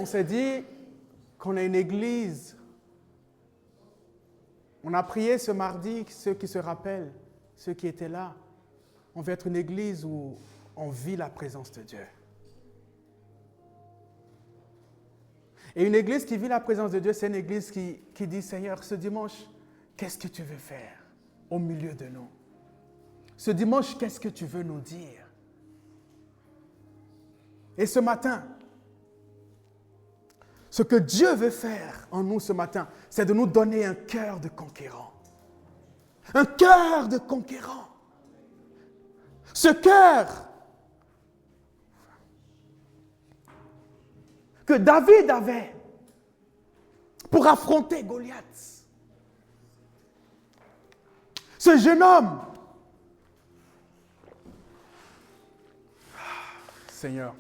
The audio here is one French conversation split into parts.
On s'est dit qu'on a une église. On a prié ce mardi, ceux qui se rappellent, ceux qui étaient là. On veut être une église où on vit la présence de Dieu. Et une église qui vit la présence de Dieu, c'est une église qui dit, Seigneur, ce dimanche, qu'est-ce que tu veux faire au milieu de nous? Ce dimanche, qu'est-ce que tu veux nous dire? Et ce matin, ce que Dieu veut faire en nous ce matin, c'est de nous donner un cœur de conquérant. Un cœur de conquérant. Ce cœur que David avait pour affronter Goliath. Ce jeune homme, Seigneur,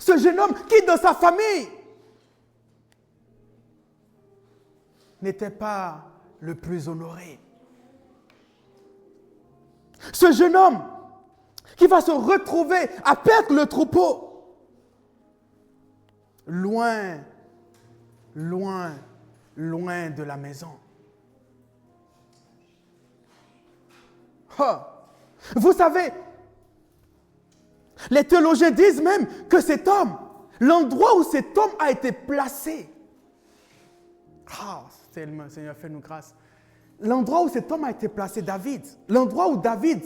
ce jeune homme qui dans sa famille n'était pas le plus honoré. Ce jeune homme qui va se retrouver à perdre le troupeau. Loin, loin, loin de la maison. Oh. Vous savez, les théologiens disent même que cet homme, l'endroit où cet homme a été placé, tellement, Seigneur, fais-nous grâce. L'endroit où cet homme a été placé, David, l'endroit où David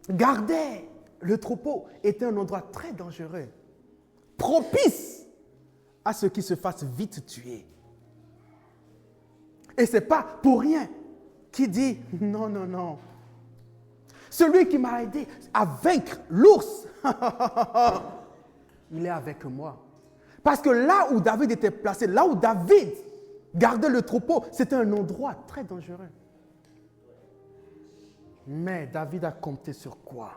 gardait le troupeau, était un endroit très dangereux, propice à ce qui se fasse vite tuer. Et ce n'est pas pour rien qu'il dit non, non, non. Celui qui m'a aidé à vaincre l'ours, il est avec moi. Parce que là où David était placé, là où David gardait le troupeau, c'était un endroit très dangereux. Mais David a compté sur quoi?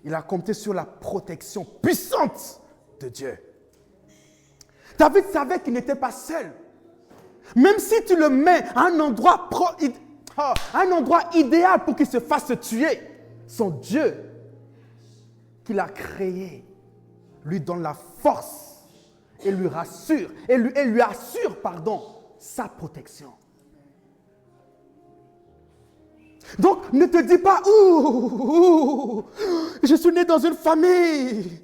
Il a compté sur la protection puissante de Dieu. David savait qu'il n'était pas seul. Même si tu le mets à un endroit idéal pour qu'il se fasse tuer, son Dieu qu'il a créé lui donne la force et lui rassure, et lui assure, sa protection. Donc, ne te dis pas, je suis né dans une famille.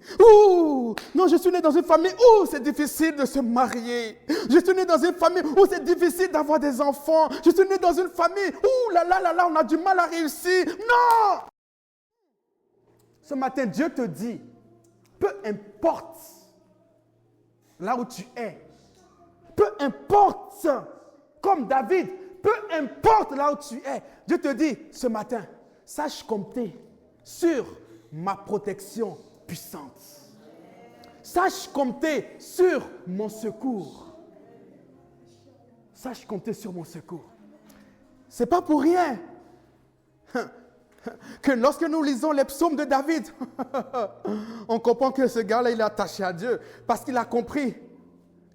Non, je suis né dans une famille où c'est difficile de se marier. Je suis né dans une famille où c'est difficile d'avoir des enfants. Je suis né dans une famille où, on a du mal à réussir. Non! Ce matin, Dieu te dit, peu importe là où tu es, peu importe, comme David, peu importe là où tu es, Dieu te dit ce matin, sache compter sur ma protection puissante. Sache compter sur mon secours. Sache compter sur mon secours. Ce n'est pas pour rien que lorsque nous lisons les psaumes de David, on comprend que ce gars-là, il est attaché à Dieu parce qu'il a compris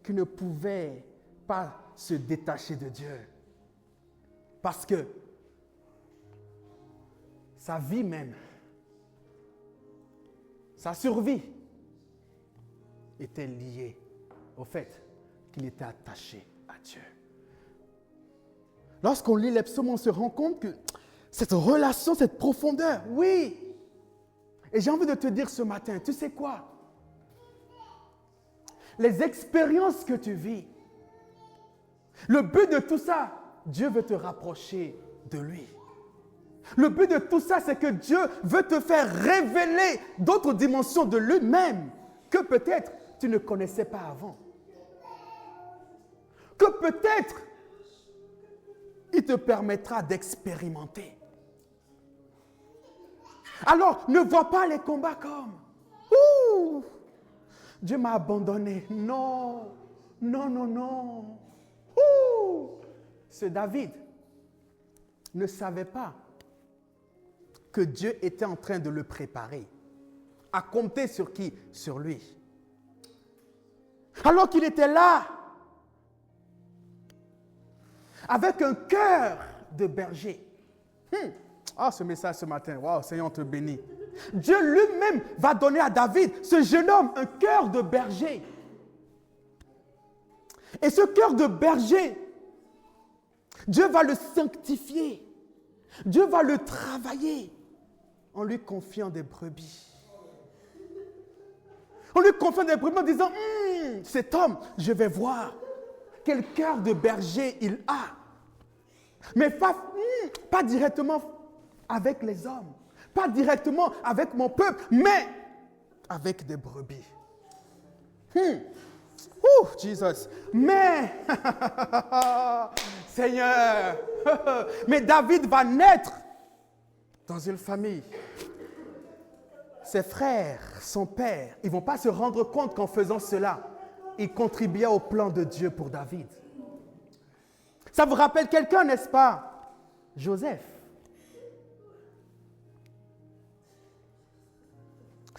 qu'il ne pouvait pas se détacher de Dieu. Parce que sa vie même, sa survie était liée au fait qu'il était attaché à Dieu. Lorsqu'on lit les psaumes, on se rend compte que cette relation, cette profondeur, oui. Et j'ai envie de te dire ce matin, tu sais quoi? Les expériences que tu vis, le but de tout ça, Dieu veut te rapprocher de lui. Le but de tout ça, c'est que Dieu veut te faire révéler d'autres dimensions de lui-même que peut-être tu ne connaissais pas avant. Que peut-être il te permettra d'expérimenter. Alors, ne vois pas les combats comme « Ouh, Dieu m'a abandonné. » Non, non, non, non. Ouh, ce David ne savait pas que Dieu était en train de le préparer à compter sur qui? Sur lui. Alors qu'il était là, avec un cœur de berger. Ah, ce message ce matin, waouh, Seigneur, on te bénit. Dieu lui-même va donner à David, ce jeune homme, un cœur de berger. Et ce cœur de berger, Dieu va le sanctifier. Dieu va le travailler en lui confiant des brebis. En lui confiant des brebis en disant, cet homme, je vais voir quel cœur de berger il a. Mais pas directement avec les hommes, pas directement avec mon peuple, mais avec des brebis. Jesus. Mais, Seigneur, mais David va naître dans une famille. Ses frères, son père, ils ne vont pas se rendre compte qu'en faisant cela, il contribuait au plan de Dieu pour David. Ça vous rappelle quelqu'un, n'est-ce pas? Joseph.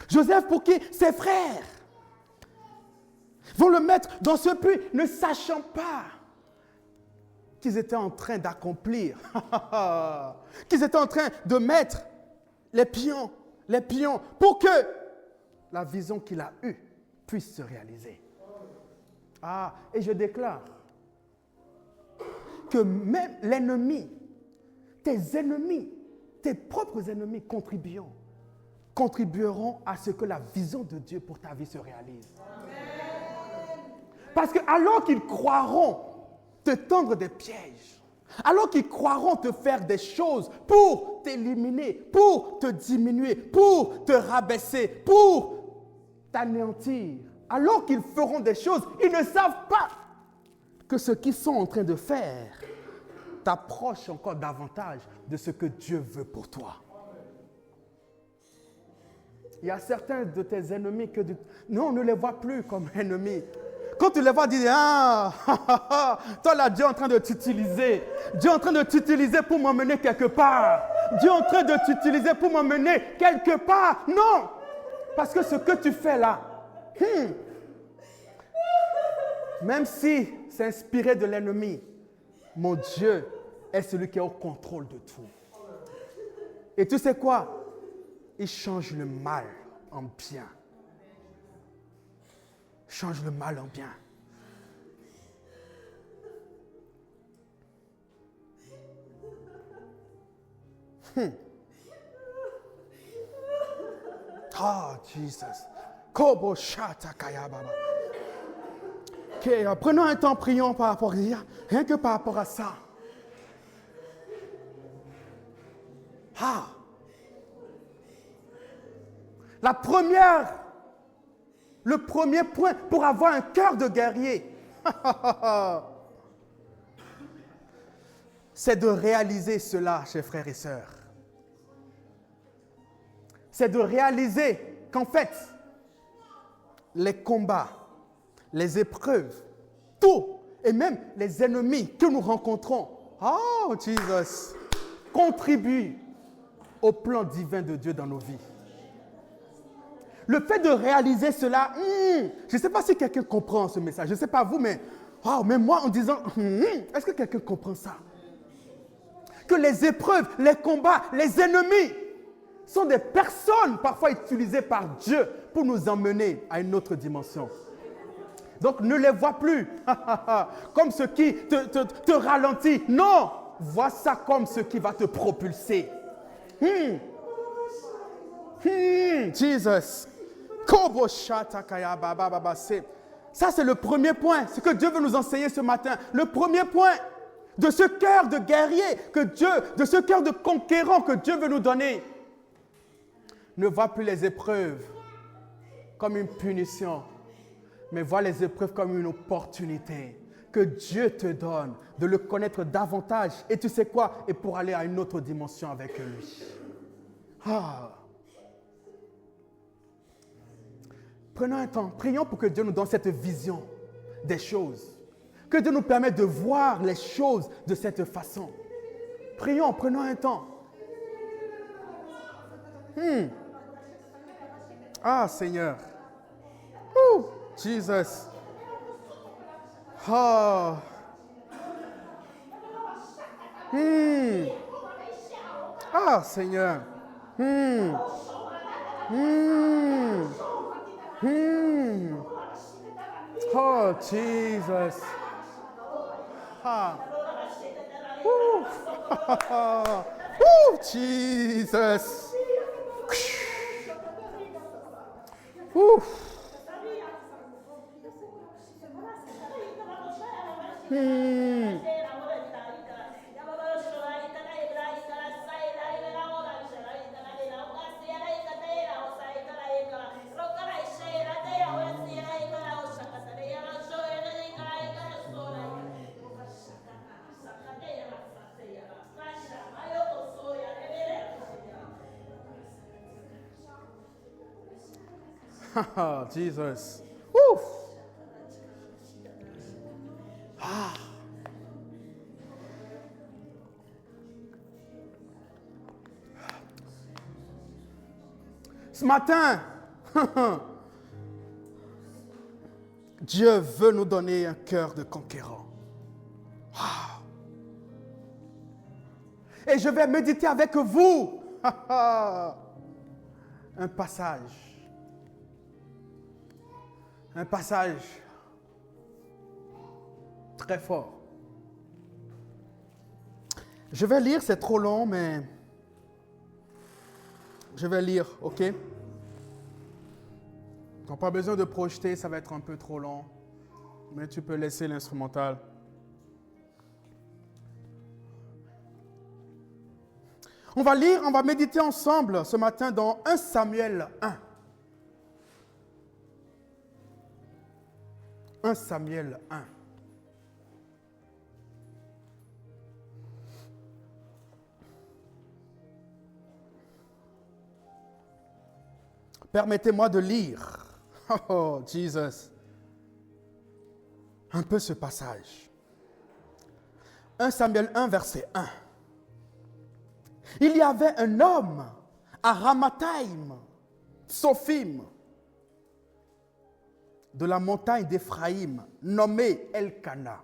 Joseph pour qui ses frères vont le mettre dans ce puits, ne sachant pas qu'ils étaient en train d'accomplir, qu'ils étaient en train de mettre les pions pour que la vision qu'il a eue puisse se réaliser. Ah, et je déclare que même l'ennemi, tes propres ennemis contribueront à ce que la vision de Dieu pour ta vie se réalise. Parce que alors qu'ils croiront te tendre des pièges, alors qu'ils croiront te faire des choses pour t'éliminer, pour te diminuer, pour te rabaisser, pour t'anéantir, alors qu'ils feront des choses, ils ne savent pas que ce qu'ils sont en train de faire t'approche encore davantage de ce que Dieu veut pour toi. Il y a certains de tes ennemis que non, on ne les voit plus comme ennemis. Quand tu les vois, dis, toi là, Dieu est en train de t'utiliser. Dieu est en train de t'utiliser pour m'emmener quelque part. Dieu est en train de t'utiliser pour m'emmener quelque part. Non, parce que ce que tu fais là, même si c'est inspiré de l'ennemi, mon Dieu est celui qui est au contrôle de tout. Et tu sais quoi? Il change le mal en bien. Change le mal en bien. Ah, Jesus. Kobo shata kaya baba. Ok, prenons un temps, prions par rapport à ça. Rien que par rapport à ça. Ah. Le premier point pour avoir un cœur de guerrier, c'est de réaliser cela, chers frères et sœurs. C'est de réaliser qu'en fait, les combats, les épreuves, tout, et même les ennemis que nous rencontrons, oh Jesus, contribuent au plan divin de Dieu dans nos vies. Le fait de réaliser cela, je ne sais pas si quelqu'un comprend ce message, je ne sais pas vous, mais même moi en disant, est-ce que quelqu'un comprend ça? Que les épreuves, les combats, les ennemis sont des personnes parfois utilisées par Dieu pour nous emmener à une autre dimension. Donc ne les vois plus comme ce qui te ralentit. Non, vois ça comme ce qui va te propulser. Jesus. Ça, c'est le premier point. Ce que Dieu veut nous enseigner ce matin. Le premier point de ce cœur de guerrier de ce cœur de conquérant que Dieu veut nous donner. Ne vois plus les épreuves comme une punition, mais vois les épreuves comme une opportunité que Dieu te donne de le connaître davantage. Et tu sais quoi? Et pour aller à une autre dimension avec lui. Prenons un temps, prions pour que Dieu nous donne cette vision des choses. Que Dieu nous permette de voir les choses de cette façon. Prions, prenons un temps. Ah, Seigneur. Jesus. Ah, Seigneur. Hmm. Hmm. Hmm. Oh, Jesus. Ah. Ouh. Ouh, Jesus. Ouh. Hmm. Jesus. Ouh. Ah. Ce matin, Dieu veut nous donner un cœur de conquérant. Wow. Et je vais méditer avec vous un passage. Un passage très fort. Je vais lire, c'est trop long, mais je vais lire, ok? Tu n'as pas besoin de projeter, ça va être un peu trop long, mais tu peux laisser l'instrumental. On va lire, on va méditer ensemble ce matin dans 1 Samuel 1. 1 Samuel 1. Permettez-moi de lire, oh Jesus, un peu ce passage. 1 Samuel 1, verset 1. Il y avait un homme à Ramathaïm, Sophim, de la montagne d'Éphraïm, nommé Elkana,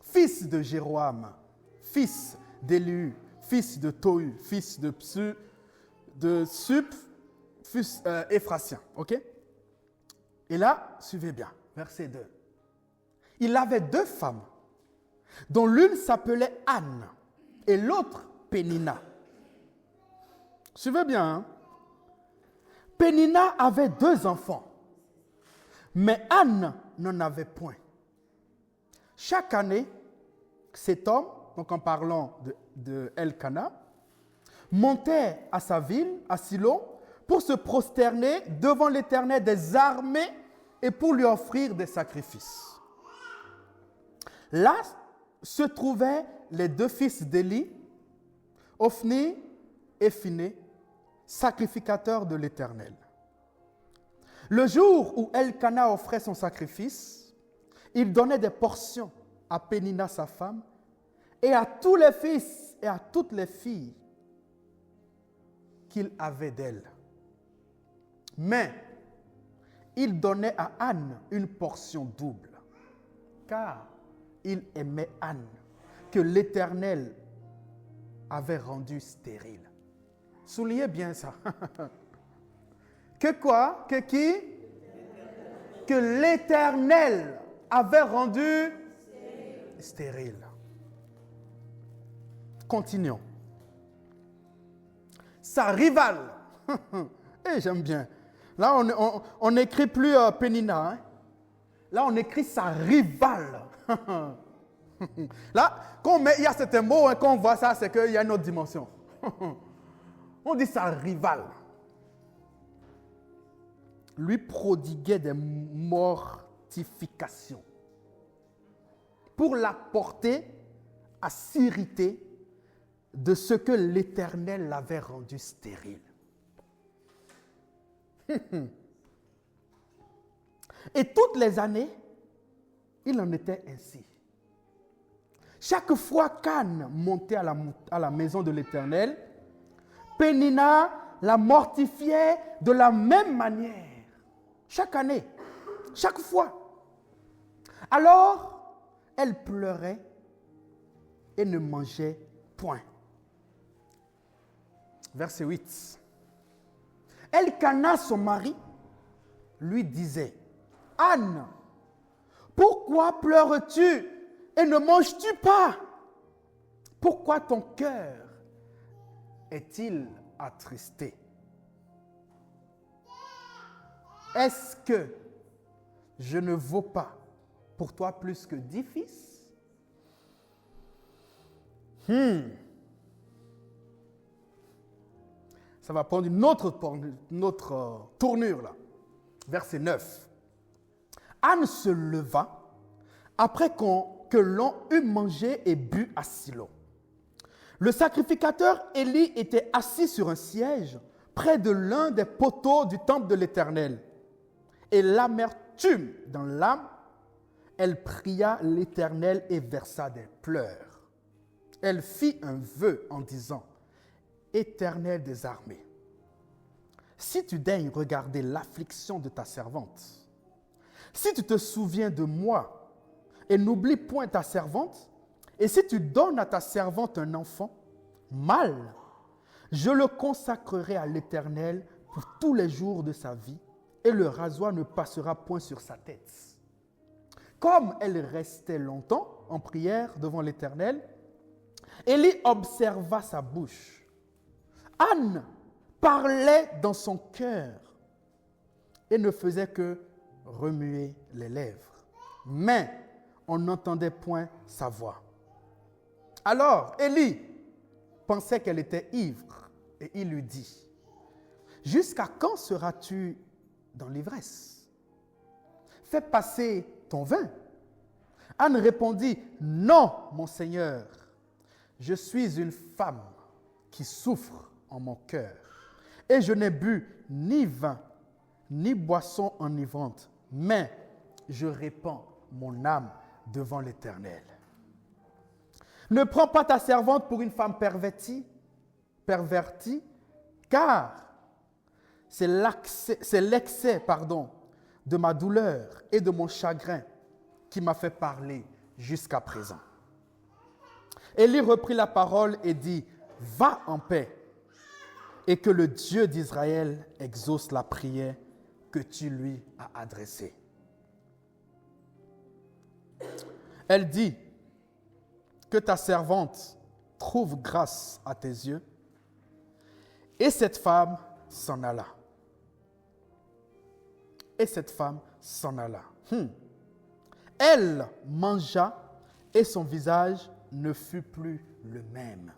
fils de Jéroam, fils d'Élu, fils de Tohu, fils de Sup, fils Éphrasien. Ok? Et là, suivez bien, verset 2. Il avait 2 femmes, dont l'une s'appelait Anne et l'autre Pénina. Suivez bien. Hein? Pénina avait 2 enfants, mais Anne n'en avait point. Chaque année, cet homme, donc en parlant de Elkana, montait à sa ville, à Silo, pour se prosterner devant l'Éternel des armées et pour lui offrir des sacrifices. Là se trouvaient les 2 fils d'Éli, Ophni et Phiné, sacrificateurs de l'Éternel. Le jour où Elkana offrait son sacrifice, il donnait des portions à Pénina sa femme et à tous les fils et à toutes les filles qu'il avait d'elle. Mais il donnait à Anne une portion double, car il aimait Anne, que l'Éternel avait rendue stérile. Soulignez bien ça. Que quoi? Que qui? Que l'Éternel avait rendu stérile. Continuons. Sa rivale. Et j'aime bien. Là, on n'écrit plus Pénina. Hein? Là, on écrit sa rivale. Là, quand il y a certains mots, hein, quand on voit ça, c'est qu'il y a une autre dimension. On dit sa rivale. Lui prodiguait des mortifications pour la porter à s'irriter de ce que l'Éternel l'avait rendu stérile. Et toutes les années, il en était ainsi. Chaque fois qu'Anne montait à la maison de l'Éternel, Pénina la mortifiait de la même manière. Chaque année, chaque fois. Alors, elle pleurait et ne mangeait point. Verset 8. Elkana, son mari, lui disait, « Anne, pourquoi pleures-tu et ne manges-tu pas? Pourquoi ton cœur est-il attristé? Est-ce que je ne vaux pas pour toi plus que 10 fils? » Ça va prendre une autre tournure là. Verset 9. Anne se leva après que l'on eut mangé et bu à Silo. Le sacrificateur Élie était assis sur un siège près de l'un des poteaux du temple de l'Éternel. Et l'amertume dans l'âme, elle pria l'Éternel et versa des pleurs. Elle fit un vœu en disant, « Éternel des armées, si tu daignes regarder l'affliction de ta servante, si tu te souviens de moi et n'oublie point ta servante, et si tu donnes à ta servante un enfant mâle, je le consacrerai à l'Éternel pour tous les jours de sa vie, et le rasoir ne passera point sur sa tête. » Comme elle restait longtemps en prière devant l'Éternel, Élie observa sa bouche. Anne parlait dans son cœur et ne faisait que remuer les lèvres, mais on n'entendait point sa voix. Alors Élie pensait qu'elle était ivre et il lui dit, « Jusqu'à quand seras-tu dans l'ivresse? Fais passer ton vin. » Anne répondit, « Non, mon Seigneur, je suis une femme qui souffre en mon cœur, et je n'ai bu ni vin, ni boisson enivrante, mais je répands mon âme devant l'Éternel. Ne prends pas ta servante pour une femme pervertie, car c'est l'excès de ma douleur et de mon chagrin qui m'a fait parler jusqu'à présent. » Élie reprit la parole et dit, « Va en paix, et que le Dieu d'Israël exauce la prière que tu lui as adressée. » Elle dit, « Que ta servante trouve grâce à tes yeux. » Et cette femme s'en alla. Elle mangea et son visage ne fut plus le même.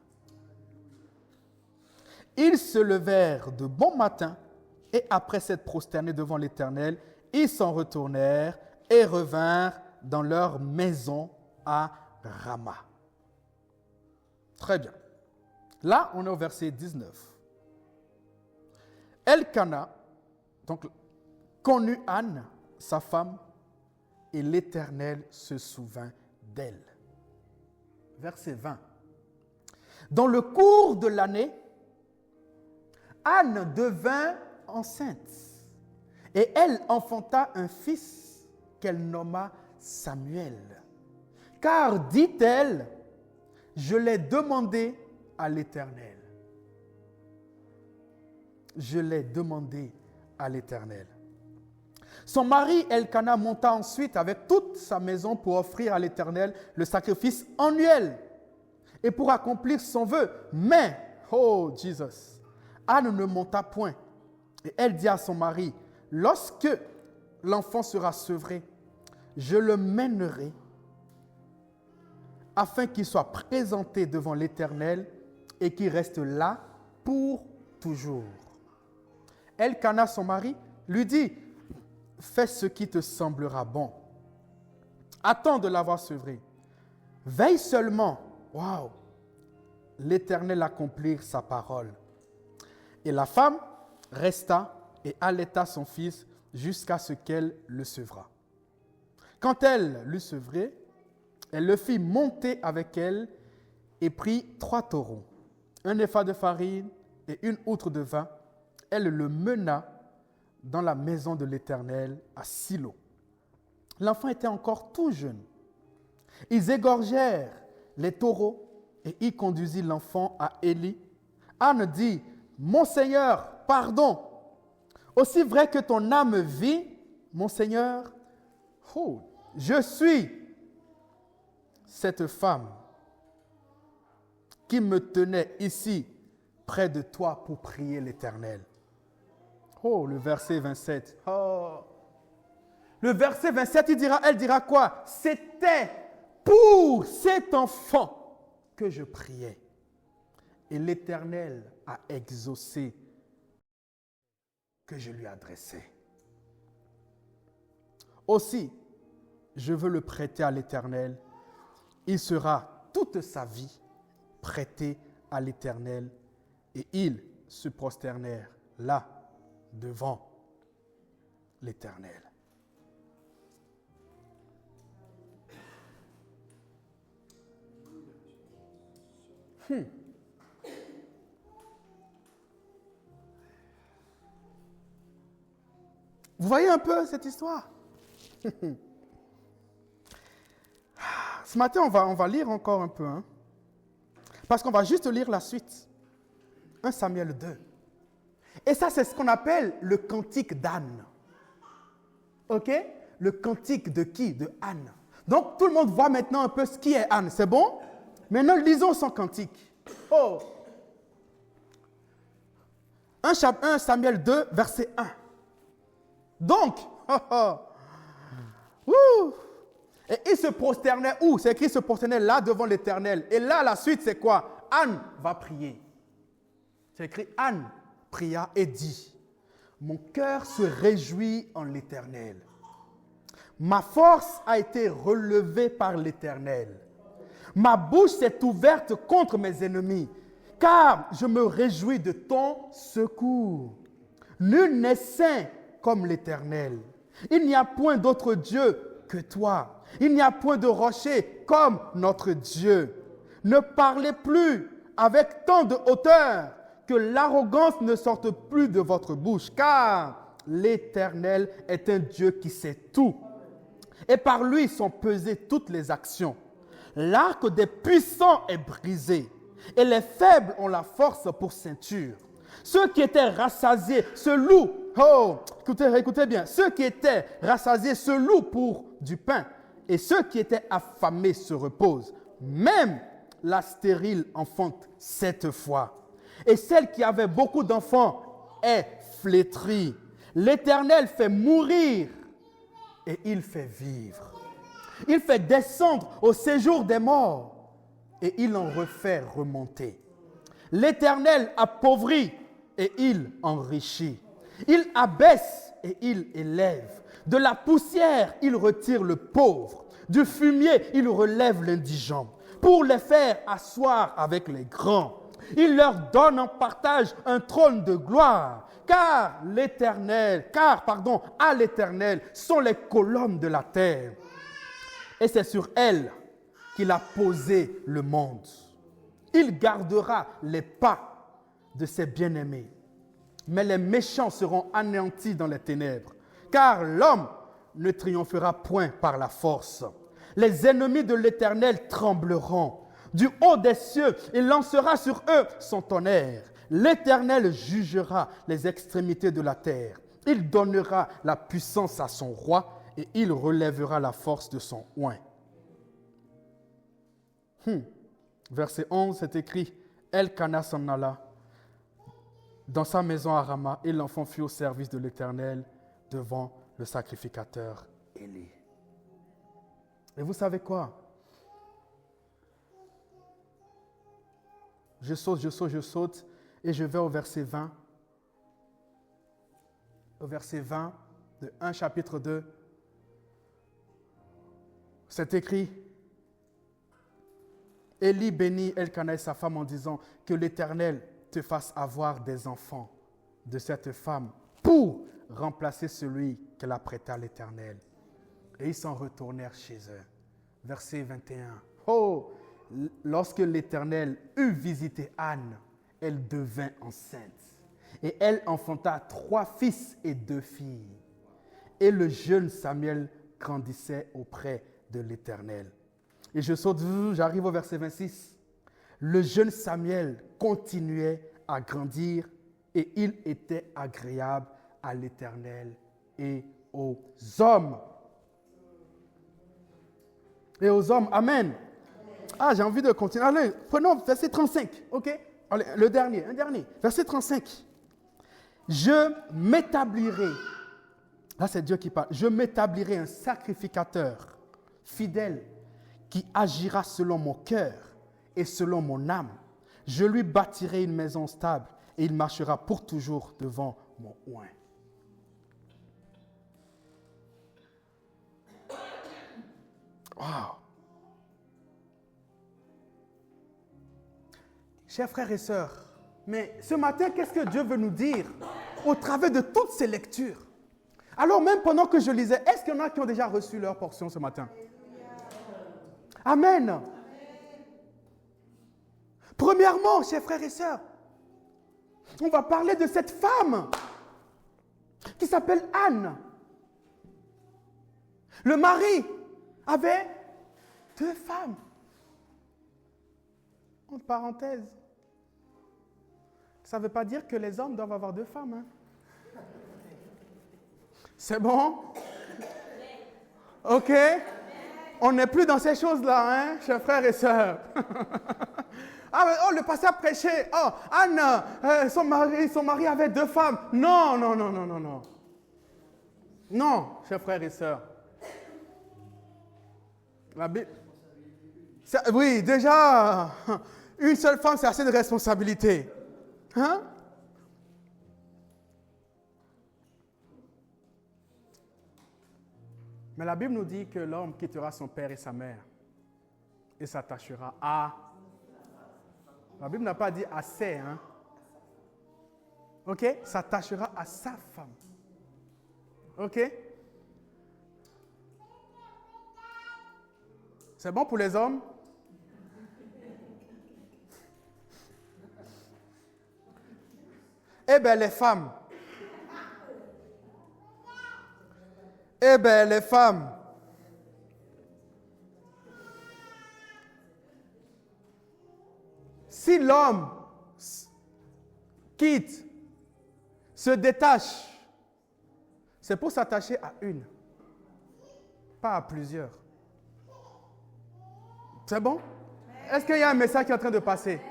Ils se levèrent de bon matin et après s'être prosternés devant l'Éternel, ils s'en retournèrent et revinrent dans leur maison à Rama. Très bien. Là, on est au verset 19. Elkana, donc, connut Anne, sa femme, et l'Éternel se souvint d'elle. Verset 20. Dans le cours de l'année, Anne devint enceinte et elle enfanta un fils qu'elle nomma Samuel. Car, dit-elle, je l'ai demandé à l'Éternel. Je l'ai demandé à l'Éternel. Son mari Elkana monta ensuite avec toute sa maison pour offrir à l'Éternel le sacrifice annuel et pour accomplir son vœu. Mais, oh Jesus, Anne ne monta point. Et elle dit à son mari, « Lorsque l'enfant sera sevré, je le mènerai afin qu'il soit présenté devant l'Éternel et qu'il reste là pour toujours. » Elkana, son mari, lui dit, « Fais ce qui te semblera bon. Attends de l'avoir sevré. Veille seulement. » Waouh! L'Éternel accomplir sa parole. Et la femme resta et allaita son fils jusqu'à ce qu'elle le sevra. Quand elle l'eut sevré, elle le fit monter avec elle et prit 3 taureaux, un épha de farine et une outre de vin. Elle le mena dans la maison de l'Éternel à Silo. L'enfant était encore tout jeune. Ils égorgèrent les taureaux et y conduisit l'enfant à Élie. Anne dit, « mon Seigneur, pardon. Aussi vrai que ton âme vit, mon Seigneur, je suis cette femme qui me tenait ici près de toi pour prier l'Éternel. Le verset 27. Le verset 27, elle dira quoi? C'était pour cet enfant que je priais. Et l'Éternel a exaucé que je lui adressais. Aussi, je veux le prêter à l'Éternel. Il sera toute sa vie prêté à l'Éternel. Et ils se prosternèrent là, devant l'Éternel. Vous voyez un peu cette histoire? Ce matin, on va lire encore un peu. Parce qu'on va juste lire la suite. 1 Samuel 2. Et ça, c'est ce qu'on appelle le cantique d'Anne. OK? Le cantique de qui? De Anne. Donc, tout le monde voit maintenant un peu ce qui est Anne. C'est bon? Maintenant, lisons son cantique. 1 Samuel 2, verset 1. Donc, et il se prosternait où? C'est écrit, il se prosternait là devant l'Éternel. Et là, la suite, c'est quoi? Anne va prier. C'est écrit, Anne pria et dit, mon cœur se réjouit en l'Éternel. Ma force a été relevée par l'Éternel. Ma bouche s'est ouverte contre mes ennemis, car je me réjouis de ton secours. Nul n'est saint comme l'Éternel. Il n'y a point d'autre Dieu que toi. Il n'y a point de rocher comme notre Dieu. Ne parlez plus avec tant de hauteur, que l'arrogance ne sorte plus de votre bouche, car l'Éternel est un Dieu qui sait tout. Et par lui sont pesées toutes les actions. L'arc des puissants est brisé, et les faibles ont la force pour ceinture. Ceux qui étaient rassasiés se louent. Écoutez bien. Ceux qui étaient rassasiés se louent pour du pain, et ceux qui étaient affamés se reposent. Même la stérile enfante 7 fois. Et celle qui avait beaucoup d'enfants est flétrie. L'Éternel fait mourir et il fait vivre. Il fait descendre au séjour des morts et il en refait remonter. L'Éternel appauvrit et il enrichit. Il abaisse et il élève. De la poussière, il retire le pauvre. Du fumier, il relève l'indigent. Pour les faire asseoir avec les grands. Il leur donne en partage un trône de gloire, car à l'Éternel sont les colonnes de la terre. Et c'est sur elles qu'il a posé le monde. Il gardera les pas de ses bien-aimés. Mais les méchants seront anéantis dans les ténèbres, car l'homme ne triomphera point par la force. Les ennemis de l'Éternel trembleront. Du haut des cieux, il lancera sur eux son tonnerre. L'Éternel jugera les extrémités de la terre. Il donnera la puissance à son roi et il relèvera la force de son oint. Verset 11, c'est écrit, Elkana s'en alla dans sa maison à Rama et l'enfant fut au service de l'Éternel devant le sacrificateur Élie. Et vous savez quoi? Je saute et je vais au verset 20. Au verset 20 de 1 chapitre 2. C'est écrit, Élie bénit Elkana et sa femme en disant que l'Éternel te fasse avoir des enfants de cette femme pour remplacer celui qu'elle a prêté à l'Éternel. Et ils s'en retournèrent chez eux. Verset 21. Lorsque l'Éternel eut visité Anne, elle devint enceinte. Et elle enfanta 3 fils et 2 filles. Et le jeune Samuel grandissait auprès de l'Éternel. Et j'arrive au verset 26. Le jeune Samuel continuait à grandir et il était agréable à l'Éternel et aux hommes. Et aux hommes, amen. Ah, j'ai envie de continuer. Allez, prenons verset 35, ok? Allez, un dernier. Verset 35. Je m'établirai, là c'est Dieu qui parle, je m'établirai un sacrificateur fidèle qui agira selon mon cœur et selon mon âme. Je lui bâtirai une maison stable et il marchera pour toujours devant mon oint. Wow. Chers frères et sœurs, mais ce matin, qu'est-ce que Dieu veut nous dire au travers de toutes ces lectures? Alors même pendant que je lisais, est-ce qu'il y en a qui ont déjà reçu leur portion ce matin? Amen. Premièrement, chers frères et sœurs, on va parler de cette femme qui s'appelle Anne. Le mari avait 2 femmes. Entre parenthèses. Ça ne veut pas dire que les hommes doivent avoir 2 femmes. Hein? C'est bon? OK? On n'est plus dans ces choses-là, hein, chers frères et sœurs. Ah, le pasteur prêchait. Oh, Anne, son mari avait 2 femmes. Non. Non, chers frères et sœurs. La Bible. Oui, déjà, une seule femme, c'est assez de responsabilité. Hein? Mais la Bible nous dit que l'homme quittera son père et sa mère et s'attachera à... La Bible n'a pas dit à ses, hein? OK? S'attachera à sa femme. OK? C'est bon pour les hommes? Eh bien, les femmes. Si l'homme quitte, se détache, c'est pour s'attacher à une, pas à plusieurs. C'est bon? Est-ce qu'il y a un message qui est en train de passer?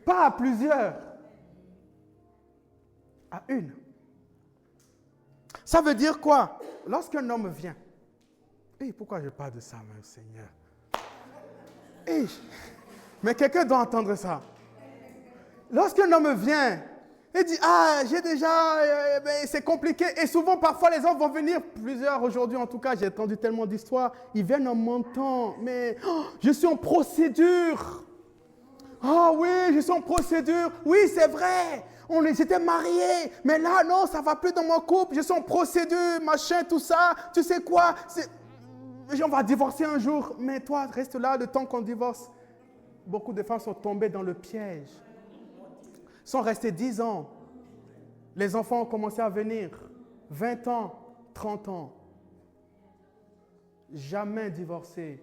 Pas à plusieurs. À une. Ça veut dire quoi? Lorsqu'un homme vient. Pourquoi je parle de ça, même Seigneur? Mais quelqu'un doit entendre ça. Lorsqu'un homme vient et dit, j'ai déjà, c'est compliqué. Et souvent, parfois, les hommes vont venir, plusieurs aujourd'hui en tout cas, j'ai entendu tellement d'histoires, ils viennent en montant, mais je suis en procédure. Ah oui, je suis en procédure. Oui, c'est vrai. J'étais mariés, mais là, non, ça ne va plus dans mon couple. Je suis en procédure, machin, tout ça. Tu sais quoi? On va divorcer un jour. Mais toi, reste là le temps qu'on divorce. Beaucoup de femmes sont tombées dans le piège. Sont restées 10 ans. Les enfants ont commencé à venir. 20 ans, 30 ans. Jamais divorcées.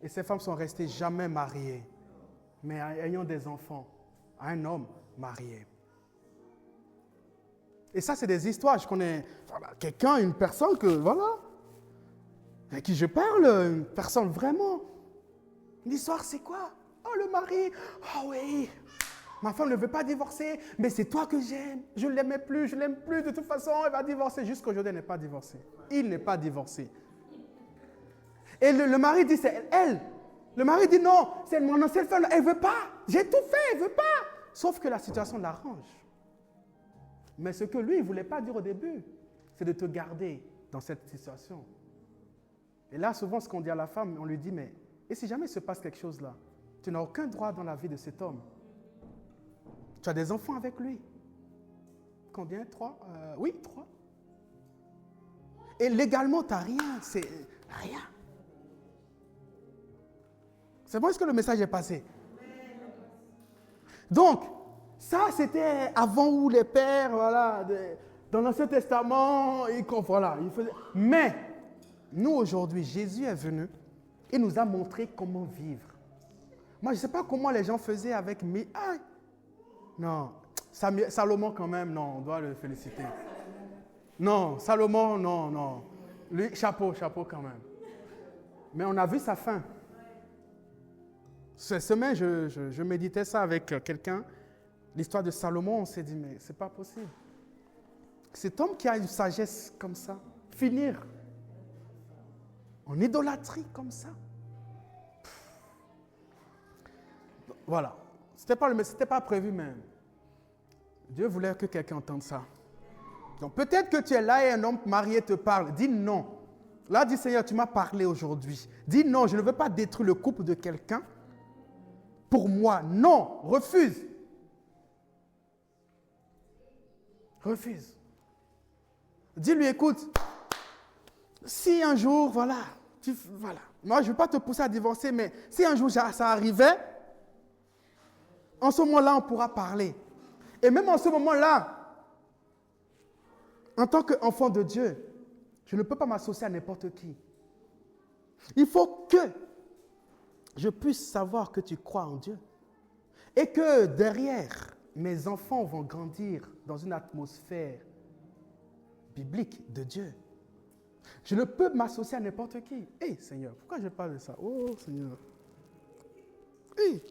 Et ces femmes sont restées jamais mariées. Mais ayant des enfants. Un homme marié. Et ça, c'est des histoires. Je connais quelqu'un, une personne avec qui je parle, une personne vraiment. L'histoire, c'est quoi? Oh, le mari. Oh oui. Ma femme ne veut pas divorcer, mais c'est toi que j'aime. Je ne l'aimais plus, je ne l'aime plus. De toute façon, elle va divorcer. Jusqu'aujourd'hui, elle n'est pas divorcée. Il n'est pas divorcé. Et le mari dit, c'est elle. Le mari dit, non, c'est mon ancienne femme. Elle ne veut pas. J'ai tout fait, elle ne veut pas. Sauf que la situation l'arrange. Mais ce que lui, il ne voulait pas dire au début, c'est de te garder dans cette situation. Et là, souvent, ce qu'on dit à la femme, on lui dit, mais et si jamais il se passe quelque chose là, tu n'as aucun droit dans la vie de cet homme. Tu as des enfants avec lui. Combien? 3? Oui, 3. Et légalement, tu n'as rien. C'est rien. C'est bon, est-ce que le message est passé? Donc, ça, c'était avant où les pères, dans l'Ancien Testament, ils faisaient. Mais, nous, aujourd'hui, Jésus est venu et nous a montré comment vivre. Moi, je ne sais pas comment les gens faisaient avec Non, Salomon quand même, non, on doit le féliciter. Non, Salomon, non, non. Lui, chapeau quand même. Mais on a vu sa fin. Cette semaine, je méditais ça avec quelqu'un. L'histoire de Salomon, on s'est dit, mais c'est pas possible. Cet homme qui a une sagesse comme ça, finir en idolâtrie comme ça. Voilà. C'était pas prévu même. Dieu voulait que quelqu'un entende ça. Donc peut-être que tu es là et un homme marié te parle. Dis non. Là, dis Seigneur, tu m'as parlé aujourd'hui. Dis non, je ne veux pas détruire le couple de quelqu'un. Pour moi, non, refuse. Refuse. Dis-lui, écoute, si un jour, voilà. Moi, je ne veux pas te pousser à divorcer, mais si un jour ça arrivait, en ce moment-là, on pourra parler. Et même en ce moment-là, en tant qu'enfant de Dieu, je ne peux pas m'associer à n'importe qui. Il faut que je puisse savoir que tu crois en Dieu. Et que derrière, mes enfants vont grandir dans une atmosphère biblique de Dieu. Je ne peux m'associer à n'importe qui. Hé, Seigneur, pourquoi je parle de ça? Oh, Seigneur. Hey.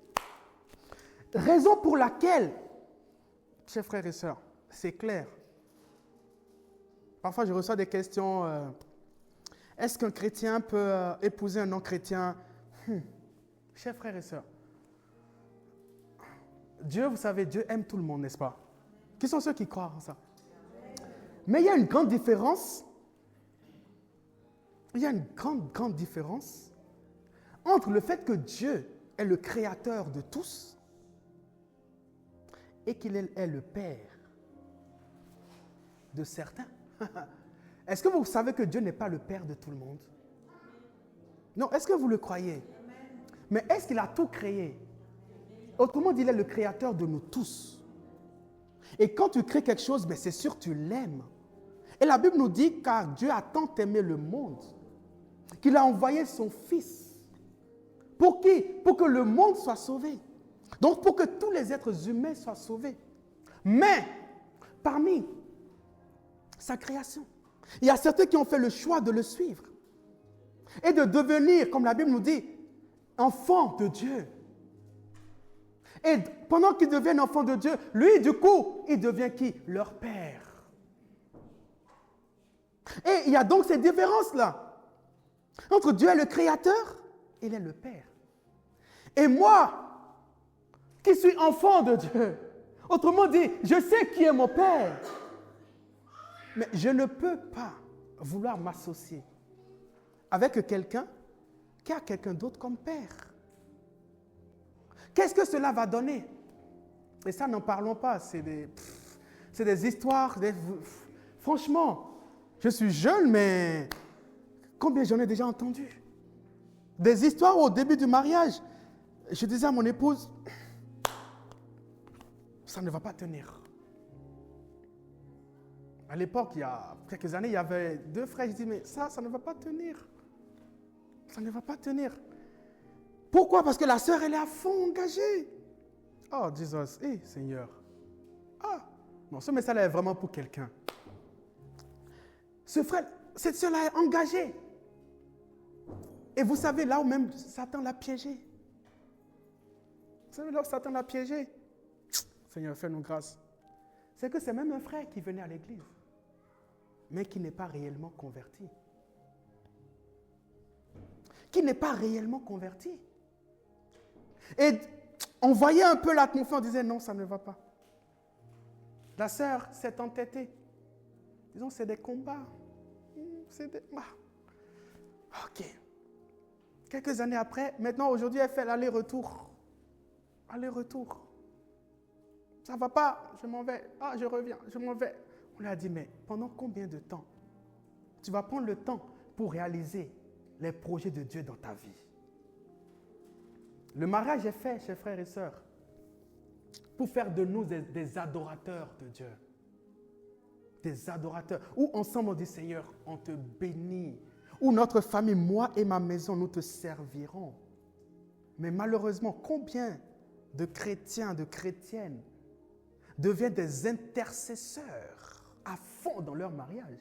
Raison pour laquelle, chers frères et sœurs, c'est clair. Parfois, je reçois des questions. Est-ce qu'un chrétien peut épouser un non-chrétien? Chers frères et sœurs, Dieu, vous savez, Dieu aime tout le monde, n'est-ce pas? Qui sont ceux qui croient en ça? Mais il y a une grande différence. Il y a une grande différence entre le fait que Dieu est le créateur de tous et qu'il est le Père de certains. Est-ce que vous savez que Dieu n'est pas le Père de tout le monde? Non, est-ce que vous le croyez? Mais est-ce qu'il a tout créé? Autrement dit, il est le créateur de nous tous. Et quand tu crées quelque chose, c'est sûr que tu l'aimes. Et la Bible nous dit, car Dieu a tant aimé le monde, qu'il a envoyé son Fils. Pour qui? Pour que le monde soit sauvé. Donc pour que tous les êtres humains soient sauvés. Mais, parmi sa création, il y a certains qui ont fait le choix de le suivre. Et de devenir, comme la Bible nous dit, enfants de Dieu. Et pendant qu'ils deviennent enfants de Dieu, lui, du coup, il devient qui? Leur Père. Et il y a donc cette différence-là. Entre Dieu est le Créateur, il est le Père. Et moi, qui suis enfant de Dieu, autrement dit, je sais qui est mon Père. Mais je ne peux pas vouloir m'associer avec quelqu'un qui a quelqu'un d'autre comme Père. Qu'est-ce que cela va donner? Et ça, n'en parlons pas. C'est des histoires. Franchement, je suis jeune, mais combien j'en ai déjà entendu? Des histoires au début du mariage. Je disais à mon épouse, ça ne va pas tenir. À l'époque, il y a quelques années, il y avait 2 frères. Je dis, mais ça ne va pas tenir. Ça ne va pas tenir. Pourquoi? Parce que la sœur, elle est à fond engagée. Oh, Jesus, Seigneur. Ah, non, ce message-là est vraiment pour quelqu'un. Ce frère, cette sœur-là est engagée. Et vous savez, là où même Satan l'a piégé. Vous savez, là où Satan l'a piégé. Seigneur, fais-nous grâce. C'est que c'est même un frère qui venait à l'église, mais qui n'est pas réellement converti. Qui n'est pas réellement converti. Et on voyait un peu l'atmosphère, on disait non, ça ne va pas. La sœur s'est entêtée. Disons, c'est des combats. Ok. Quelques années après, maintenant, aujourd'hui, elle fait l'aller-retour. Aller-retour. Ça ne va pas, je m'en vais. Ah, je reviens, je m'en vais. On lui a dit, mais pendant combien de temps tu vas prendre le temps pour réaliser les projets de Dieu dans ta vie? Le mariage est fait, chers frères et sœurs, pour faire de nous des adorateurs de Dieu. Des adorateurs. Où ensemble on dit, Seigneur, on te bénit. Où notre famille, moi et ma maison, nous te servirons. Mais malheureusement, combien de chrétiens, de chrétiennes deviennent des intercesseurs à fond dans leur mariage.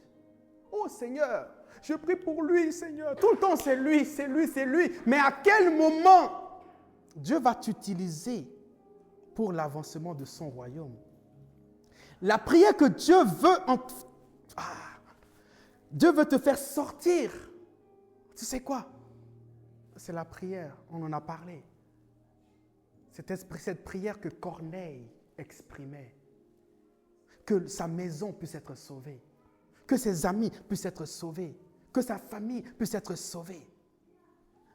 Oh Seigneur, je prie pour lui, Seigneur. Tout le temps, c'est lui, c'est lui, c'est lui. Mais à quel moment Dieu va t'utiliser pour l'avancement de son royaume? La prière que Dieu veut, Dieu veut te faire sortir. Tu sais quoi? C'est la prière, on en a parlé. Cette prière que Corneille exprimait. Que sa maison puisse être sauvée. Que ses amis puissent être sauvés. Que sa famille puisse être sauvée.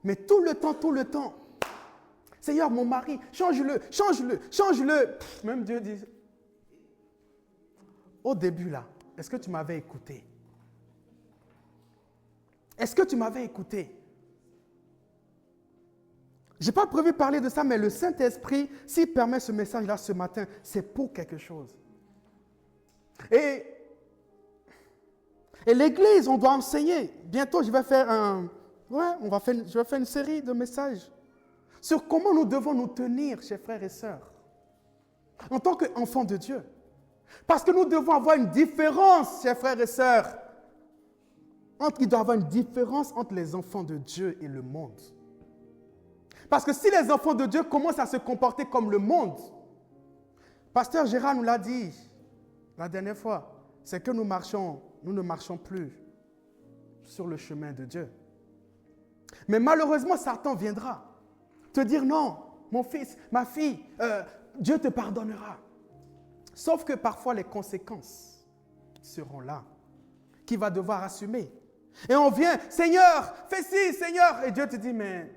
Mais tout le temps, Seigneur, mon mari, change-le. Même Dieu dit, au début là, est-ce que tu m'avais écouté? Est-ce que tu m'avais écouté? Je n'ai pas prévu de parler de ça, mais le Saint-Esprit, s'il permet ce message-là ce matin, c'est pour quelque chose. Et l'Église, on doit enseigner. Bientôt, je vais faire une série de messages sur comment nous devons nous tenir, chers frères et sœurs, en tant qu'enfants de Dieu. Parce que nous devons avoir une différence, chers frères et sœurs. Il doit y avoir une différence entre les enfants de Dieu et le monde. Parce que si les enfants de Dieu commencent à se comporter comme le monde, Pasteur Gérard nous l'a dit la dernière fois, c'est que nous ne marchons plus sur le chemin de Dieu. Mais malheureusement, Satan viendra te dire non, mon fils, ma fille, Dieu te pardonnera. Sauf que parfois les conséquences seront là, qu'il va devoir assumer. Et on vient, Seigneur, fais ci, Seigneur. Et Dieu te dit, mais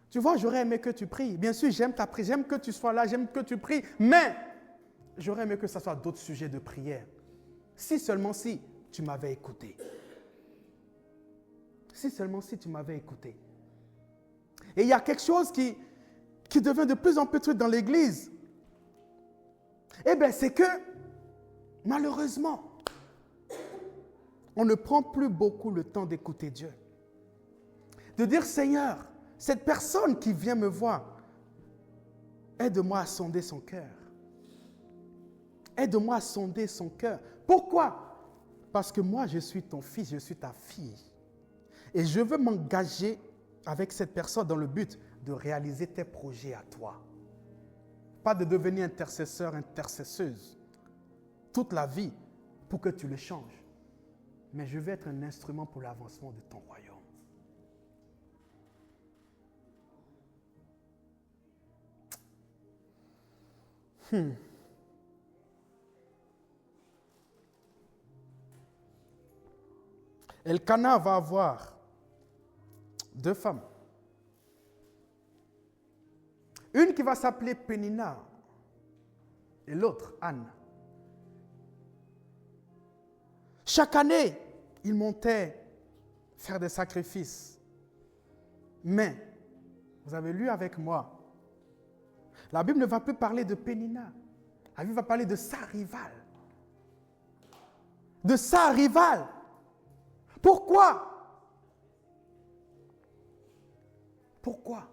tu vois, j'aurais aimé que tu pries. Bien sûr, j'aime ta prière, j'aime que tu sois là, j'aime que tu pries, mais j'aurais aimé que ce soit d'autres sujets de prière. Si seulement si tu m'avais écouté. Si seulement si tu m'avais écouté. Et il y a quelque chose qui devient de plus en plus truc dans l'Église. Eh bien, c'est que, malheureusement, on ne prend plus beaucoup le temps d'écouter Dieu. De dire, Seigneur, cette personne qui vient me voir, aide-moi à sonder son cœur. Aide-moi à sonder son cœur. Pourquoi? Parce que moi, je suis ton fils, je suis ta fille. Et je veux m'engager avec cette personne dans le but de réaliser tes projets à toi. Pas de devenir intercesseur, intercesseuse toute la vie pour que tu le changes. Mais je veux être un instrument pour l'avancement de ton royaume. Elkana va avoir 2 femmes. Une qui va s'appeler Pénina et l'autre Anne. Chaque année, ils montaient faire des sacrifices. Mais, vous avez lu avec moi, la Bible ne va plus parler de Pénina. La Bible va parler de sa rivale. De sa rivale. Pourquoi? Pourquoi?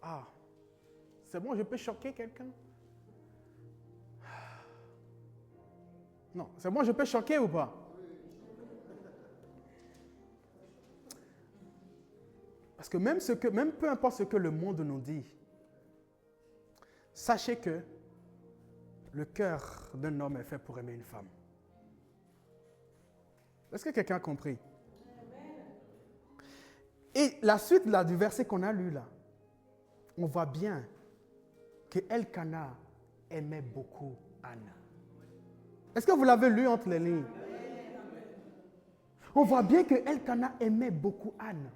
Ah, c'est bon, je peux choquer quelqu'un? Non, c'est bon, je peux choquer ou pas? Parce que même peu importe ce que le monde nous dit, sachez que le cœur d'un homme est fait pour aimer une femme. Est-ce que quelqu'un a compris? Et la suite là, du verset qu'on a lu là, on voit bien que Elkana aimait beaucoup Anne. Est-ce que vous l'avez lu entre les lignes? On voit bien que Elkana aimait beaucoup Anne.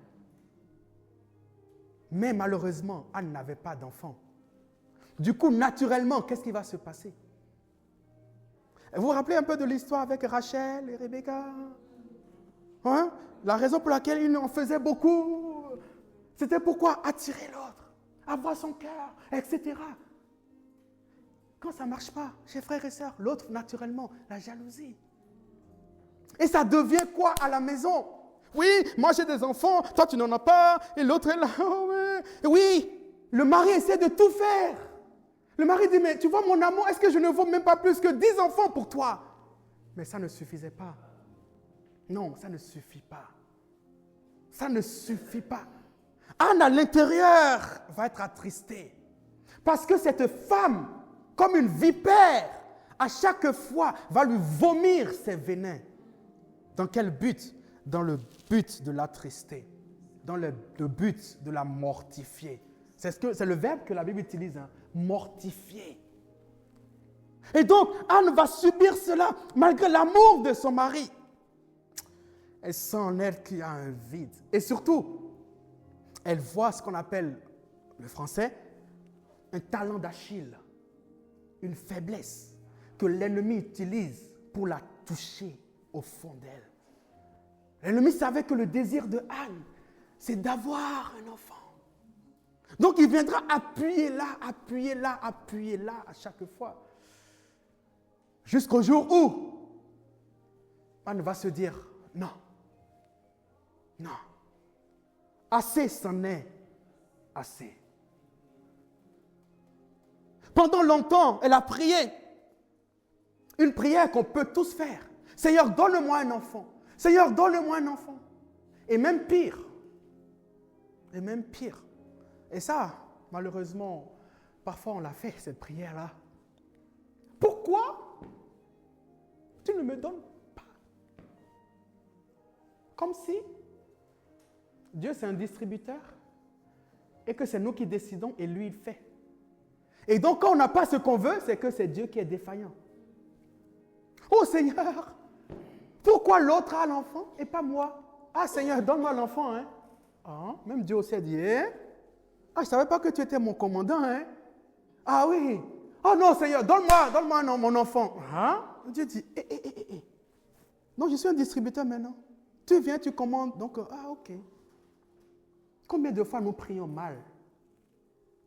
Mais malheureusement, Anne n'avait pas d'enfant. Du coup, naturellement, qu'est-ce qui va se passer? Vous vous rappelez un peu de l'histoire avec Rachel et Rebecca? Hein? La raison pour laquelle ils en faisaient beaucoup, c'était pourquoi? Attirer l'autre, avoir son cœur, etc. Quand ça ne marche pas, chez frères et sœurs, l'autre, naturellement, la jalousie. Et ça devient quoi à la maison? Oui, moi j'ai des enfants, toi tu n'en as pas, et l'autre est là. Oh, ouais. Oui, le mari essaie de tout faire Le mari dit, mais tu vois mon amour, est-ce que je ne vaux même pas plus que 10 enfants pour toi? Mais ça ne suffisait pas. Non, ça ne suffit pas. Ça ne suffit pas. Anne, à l'intérieur, va être attristée. Parce que cette femme, comme une vipère, à chaque fois, va lui vomir ses venins. Dans quel but? Dans le but de l'attrister. Dans le but de la mortifier. C'est le verbe que la Bible utilise, hein, mortifier. Et donc, Anne va subir cela malgré l'amour de son mari. Elle sent en elle qu'il y a un vide. Et surtout, elle voit ce qu'on appelle, le français, un talent d'Achille, une faiblesse que l'ennemi utilise pour la toucher au fond d'elle. L'ennemi savait que le désir de Anne, c'est d'avoir un enfant. Donc il viendra appuyer là à chaque fois. Jusqu'au jour où Anne va se dire, non, non, assez c'en est, assez. Pendant longtemps, elle a prié. Une prière qu'on peut tous faire. Seigneur, donne-moi un enfant. Seigneur, donne-moi un enfant. Et même pire. Et même pire. Et ça, malheureusement, parfois on l'a fait, cette prière-là. Pourquoi tu ne me donnes pas? Comme si Dieu c'est un distributeur et que c'est nous qui décidons et lui il fait. Et donc quand on n'a pas ce qu'on veut, c'est que c'est Dieu qui est défaillant. Oh Seigneur, pourquoi l'autre a l'enfant et pas moi? Ah Seigneur, donne-moi l'enfant. Hein? Ah, même Dieu aussi a dit, hein? Ah, je ne savais pas que tu étais mon commandant. Hein? Ah oui. Oh non Seigneur, donne-moi mon enfant. Hein? Dieu dit, non, je suis un distributeur maintenant. Tu viens, tu commandes. Donc, ok. Combien de fois nous prions mal?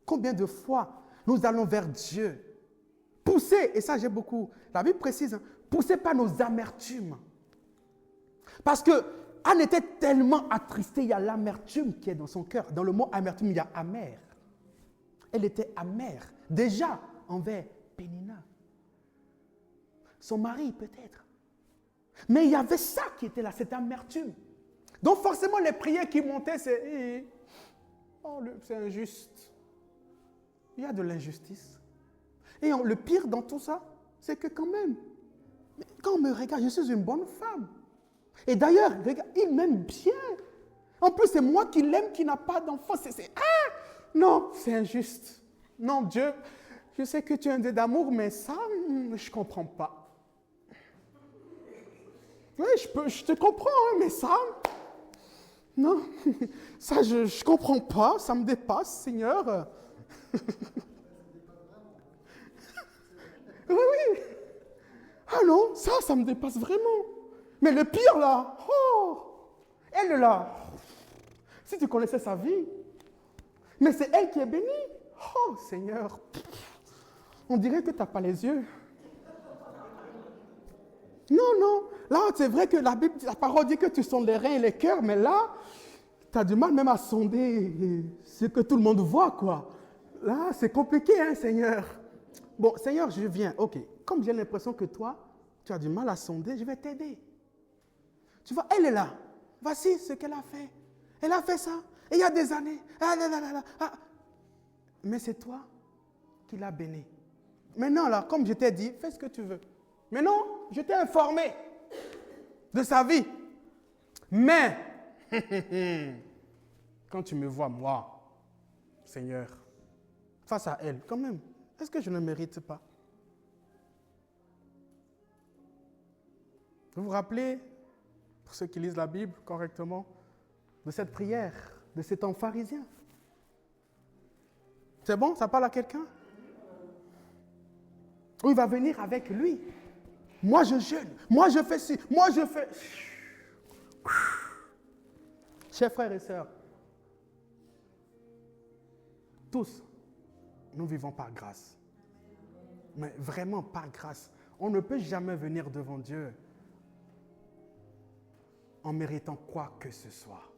Combien de fois nous allons vers Dieu? Poussés, et ça j'ai beaucoup, la Bible précise, hein, poussés par nos amertumes. Parce que Anne était tellement attristée, il y a l'amertume qui est dans son cœur. Dans le mot amertume, il y a amer. Elle était amère, déjà envers Pénina. Son mari peut-être. Mais il y avait ça qui était là, cette amertume. Donc forcément les prières qui montaient, c'est c'est injuste. Il y a de l'injustice. Et le pire dans tout ça, c'est que quand même, quand on me regarde, je suis une bonne femme. Et d'ailleurs, regarde, il m'aime bien. En plus, c'est moi qui l'aime, qui n'a pas d'enfant. Non, c'est injuste. Non, Dieu, je sais que tu es un Dieu d'amour, mais ça, je ne comprends pas. Oui, je te comprends, hein, mais ça, non, ça, je ne comprends pas, ça me dépasse, Seigneur. Oui. Ah non, ça me dépasse vraiment. Mais le pire là, elle là, si tu connaissais sa vie, mais c'est elle qui est bénie. Oh Seigneur, on dirait que tu n'as pas les yeux. Non, là c'est vrai que la Bible, la parole dit que tu sondes les reins et les cœurs, mais là, tu as du mal même à sonder ce que tout le monde voit, quoi. Là, c'est compliqué, hein, Seigneur. Bon, Seigneur, je viens, ok. Comme j'ai l'impression que toi, tu as du mal à sonder, je vais t'aider. Tu vois, elle est là. Voici ce qu'elle a fait. Elle a fait ça. Et il y a des années. Mais c'est toi qui l'as béni. Maintenant, là, comme je t'ai dit, fais ce que tu veux. Mais non, je t'ai informé de sa vie. Mais, quand tu me vois, moi, Seigneur, face à elle, quand même, est-ce que je ne mérite pas? Vous vous rappelez, pour ceux qui lisent la Bible correctement, de cette prière, de cet homme pharisien? C'est bon? Ça parle à quelqu'un? Où il va venir avec lui. Moi, je jeûne. Moi, je fais ci. Moi, je fais... Chers frères et sœurs, tous, nous vivons par grâce. Mais vraiment par grâce. On ne peut jamais venir devant Dieu en méritant quoi que ce soit.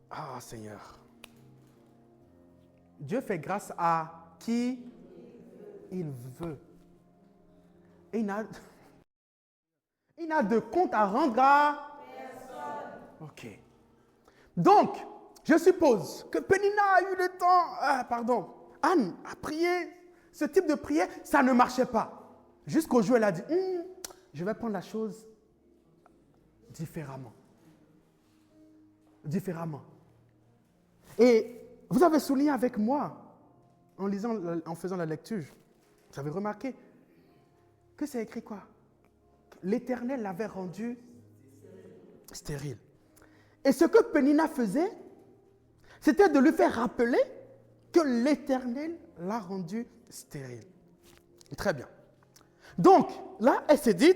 Ah, Seigneur. Dieu fait grâce à qui il veut. Et il n'a de compte à rendre à personne. Ok. Donc, je suppose que Pénina a eu le temps, Anne a prié, ce type de prière, ça ne marchait pas. Jusqu'au jour où elle a dit, je vais prendre la chose différemment. Et vous avez souligné avec moi, en faisant la lecture, vous avez remarqué que c'est écrit quoi? L'Éternel l'avait rendu stérile. Et ce que Pénina faisait, c'était de lui faire rappeler que l'Éternel l'a rendu stérile. Très bien. Donc, là, elle s'est dit,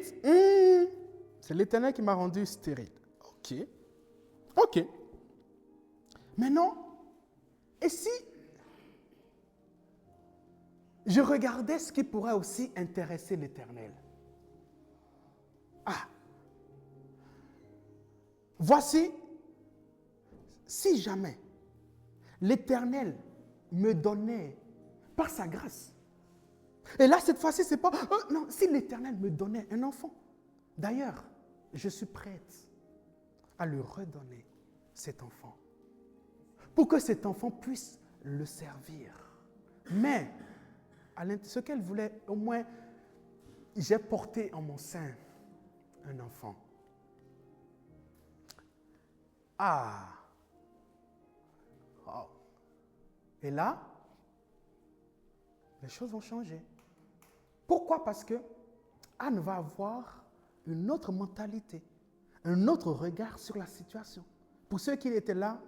c'est l'Éternel qui m'a rendu stérile. Ok. Maintenant, et si je regardais ce qui pourrait aussi intéresser l'Éternel? Voici, si jamais l'Éternel me donnait par sa grâce, et là cette fois-ci c'est pas, non, si l'Éternel me donnait un enfant, d'ailleurs, je suis prête à lui redonner cet enfant, pour que cet enfant puisse le servir. Mais, ce qu'elle voulait, au moins, j'ai porté en mon sein un enfant. Oh. Et là, les choses vont changer. Pourquoi? Parce que Anne va avoir une autre mentalité, un autre regard sur la situation. Pour ceux qui étaient là,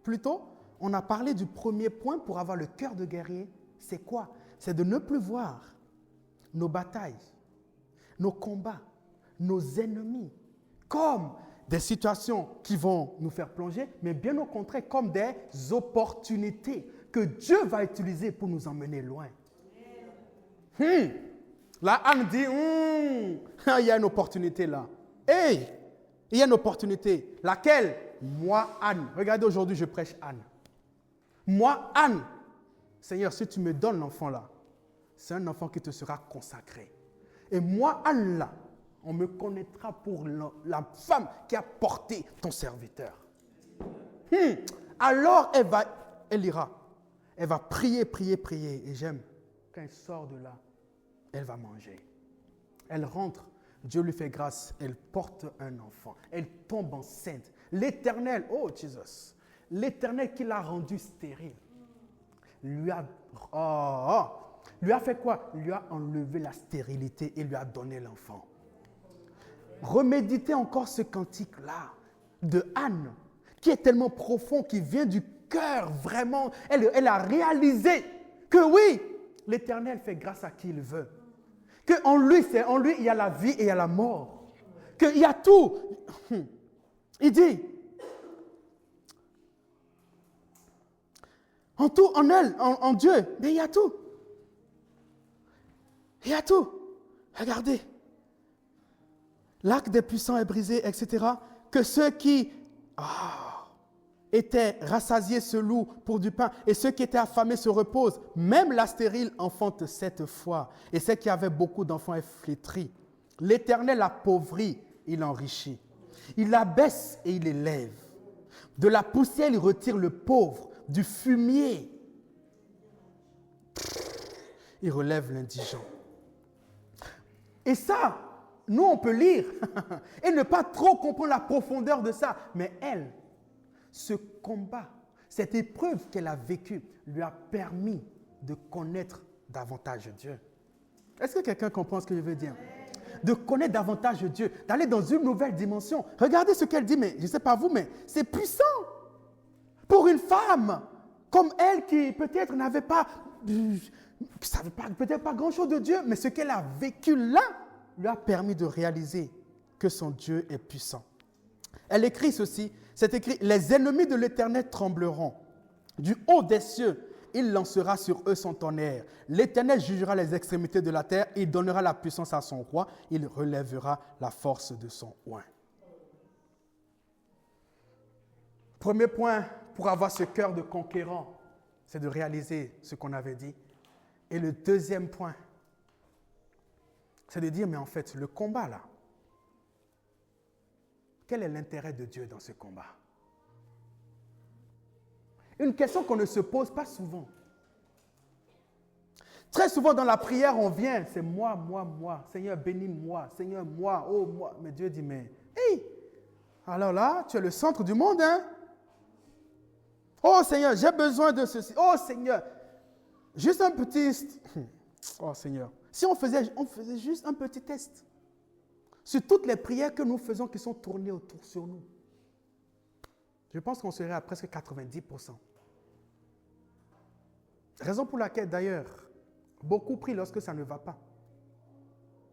plus tôt, on a parlé du premier point pour avoir le cœur de guerrier. C'est quoi? C'est de ne plus voir nos batailles, nos combats, nos ennemis comme des situations qui vont nous faire plonger, mais bien au contraire comme des opportunités que Dieu va utiliser pour nous emmener loin. Là, Anne dit, il y a une opportunité là. Hey, il y a une opportunité. Laquelle? Moi, Anne. Regardez, aujourd'hui, je prêche Anne. Moi, Anne. Seigneur, si tu me donnes l'enfant là, c'est un enfant qui te sera consacré. Et moi, Anne là, on me connaîtra pour la femme qui a porté ton serviteur. Alors, elle ira. Elle va prier. Et j'aime, quand elle sort de là, elle va manger. Elle rentre, Dieu lui fait grâce, elle porte un enfant. Elle tombe enceinte. L'Éternel, oh Jesus, l'Éternel qui l'a rendue stérile, lui a fait quoi? Lui a enlevé la stérilité et lui a donné l'enfant. Reméditez encore ce cantique-là de Anne, qui est tellement profond, qui vient du cœur, vraiment. Elle a réalisé que oui, l'Éternel fait grâce à qui il veut. Qu'en lui, il y a la vie et il y a la mort. Qu'il y a tout. Il dit, en tout, en elle, en Dieu, mais il y a tout. Il y a tout. Regardez. L'arc des puissants est brisé, etc. Que ceux qui étaient rassasiés se louent pour du pain et ceux qui étaient affamés se reposent. Même la stérile enfante 7 fois et celle qui avait beaucoup d'enfants est flétrie. L'Éternel appauvrit, il enrichit. Il abaisse et il élève. De la poussière, il retire le pauvre. Du fumier, il relève l'indigent. Et ça, nous, on peut lire et ne pas trop comprendre la profondeur de ça. Mais elle, ce combat, cette épreuve qu'elle a vécue, lui a permis de connaître davantage Dieu. Est-ce que quelqu'un comprend ce que je veux dire? De connaître davantage Dieu, d'aller dans une nouvelle dimension. Regardez ce qu'elle dit, mais je ne sais pas vous, mais c'est puissant. Pour une femme comme elle qui peut-être n'avait pas, savait peut-être pas grand-chose de Dieu, mais ce qu'elle a vécu là lui a permis de réaliser que son Dieu est puissant. Elle écrit ceci, c'est écrit, les ennemis de l'Éternel trembleront. Du haut des cieux, il lancera sur eux son tonnerre. L'Éternel jugera les extrémités de la terre, il donnera la puissance à son roi, il relèvera la force de son oint. Premier point pour avoir ce cœur de conquérant, c'est de réaliser ce qu'on avait dit. Et le deuxième point, c'est de dire, mais en fait, le combat là, quel est l'intérêt de Dieu dans ce combat? Une question qu'on ne se pose pas souvent. Très souvent dans la prière, on vient, c'est moi, moi, moi. Seigneur, bénis-moi. Seigneur, moi, oh, moi. Mais Dieu dit, mais, hey, alors là, tu es le centre du monde, hein? Oh Seigneur, j'ai besoin de ceci. Oh Seigneur, juste un petit... Oh Seigneur, si on faisait juste un petit test sur toutes les prières que nous faisons qui sont tournées autour sur nous, je pense qu'on serait à presque 90%. Raison pour laquelle d'ailleurs, beaucoup prient lorsque ça ne va pas.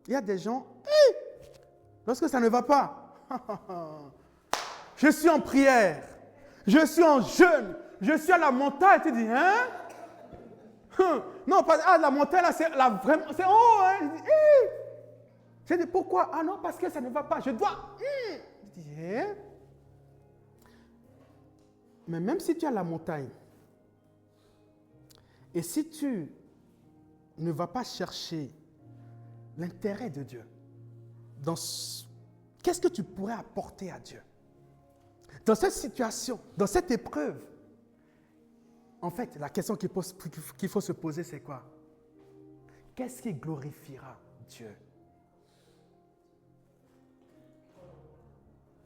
Il y a des gens, lorsque ça ne va pas, je suis en prière, je suis en jeûne, je suis à la montagne. Tu dis, hein? Non, pas la montagne, là, c'est vraiment, c'est haut. Hein? Je dis, pourquoi? Ah non, parce que ça ne va pas, je dois. Je dis, hein? Mais même si tu es à la montagne, et si tu ne vas pas chercher l'intérêt de Dieu, qu'est-ce que tu pourrais apporter à Dieu? Dans cette situation, dans cette épreuve, en fait, la question qu'il faut se poser, c'est quoi? Qu'est-ce qui glorifiera Dieu?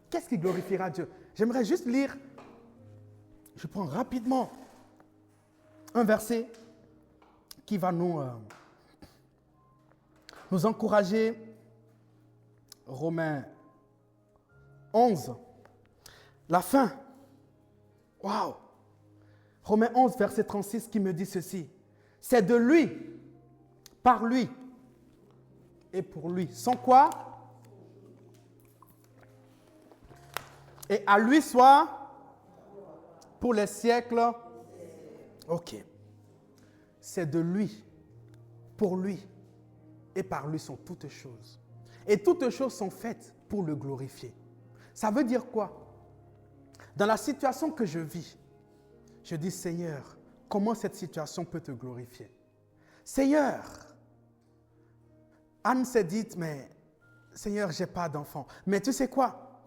Qu'est-ce qui glorifiera Dieu? J'aimerais juste lire, je prends rapidement un verset qui va nous encourager. Romains 11, la fin. Waouh! Romains 11, verset 36 qui me dit ceci. C'est de lui, par lui et pour lui. Sans quoi? Et à lui soit pour les siècles. Ok. C'est de lui, pour lui et par lui sont toutes choses. Et toutes choses sont faites pour le glorifier. Ça veut dire quoi? Dans la situation que je vis, je dis, Seigneur, comment cette situation peut te glorifier? Seigneur, Anne s'est dit, mais Seigneur, je n'ai pas d'enfant. Mais tu sais quoi?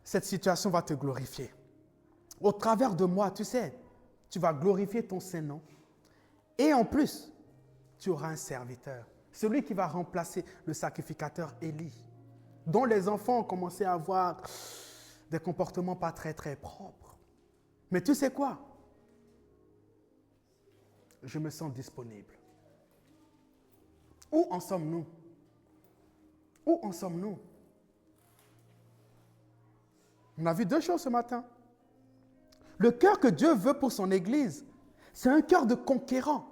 Cette situation va te glorifier. Au travers de moi, tu sais, tu vas glorifier ton Saint-Nom. Et en plus, tu auras un serviteur. Celui qui va remplacer le sacrificateur Élie, dont les enfants ont commencé à avoir des comportements pas très, très propres. Mais tu sais quoi? Je me sens disponible. Où en sommes-nous? Où en sommes-nous? On a vu deux choses ce matin. Le cœur que Dieu veut pour son Église, c'est un cœur de conquérant.